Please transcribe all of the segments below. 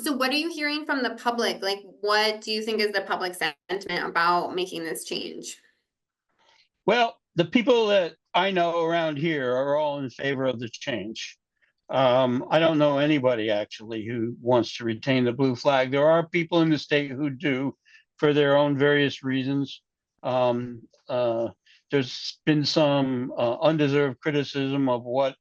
So what are you hearing from the public? Like, what do you think is the public sentiment about making this change? Well, the people that I know around here are all in favor of the change. I don't know anybody actually who wants to retain the blue flag. There are people in the state who do for their own various reasons. Um, uh, there's been some undeserved criticism of what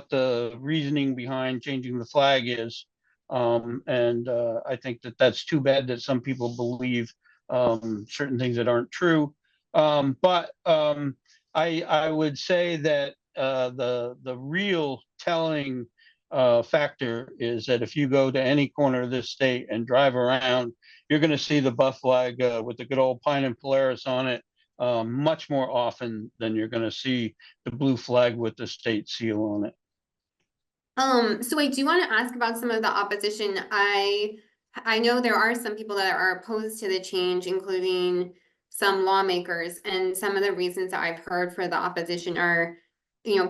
the reasoning behind changing the flag is. And I think that that's too bad that some people believe certain things that aren't true. But I would say that the real telling factor is that if you go to any corner of this state and drive around, you're going to see the buff flag with the good old pine and Polaris on it much more often than you're going to see the blue flag with the state seal on it. So I do want to ask about some of the opposition. I know there are some people that are opposed to the change, including some lawmakers, and some of the reasons that I've heard for the opposition are,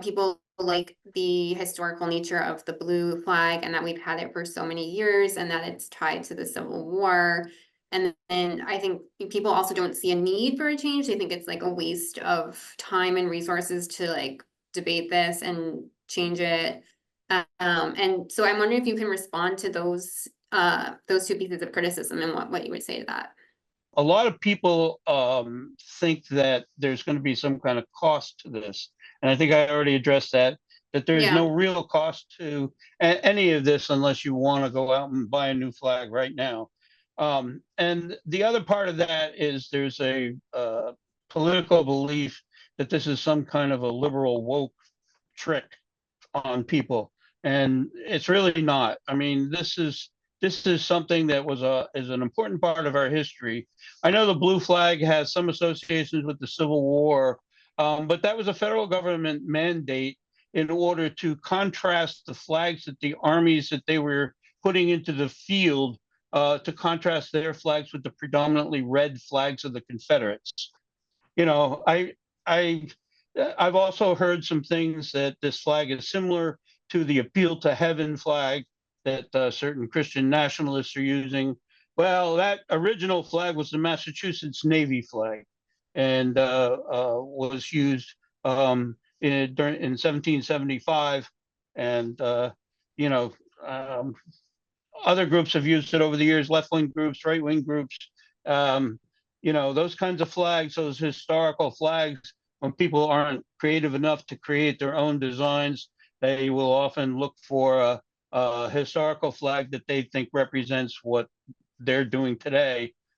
people like the historical nature of the blue flag and that we've had it for so many years and that it's tied to the Civil War. And then I think people also don't see a need for a change. They think it's like a waste of time and resources to like debate this and change it. And so I'm wondering if you can respond to those two pieces of criticism and what you would say to that. A lot of people think that there's going to be some kind of cost to this. And I think I already addressed that there's Yeah. no real cost to any of this unless you want to go out and buy a new flag right now. And the other part of that is there's a political belief that this is some kind of a liberal woke trick on people, and it's really not. I mean, this is something that is an important part of our history. I know the blue flag has some associations with the Civil War, but that was a federal government mandate in order to contrast the flags that the armies that they were putting into the field to contrast their flags with the predominantly red flags of the Confederates. You know, I've also heard some things that this flag is similar to the Appeal to Heaven flag that certain Christian nationalists are using. Well, that original flag was the Massachusetts Navy flag, and was used in 1775, and you know. Other groups have used it over the years, left-wing groups, right-wing groups. Um, those kinds of flags, those historical flags, when people aren't creative enough to create their own designs, they will often look for a historical flag that they think represents what they're doing today.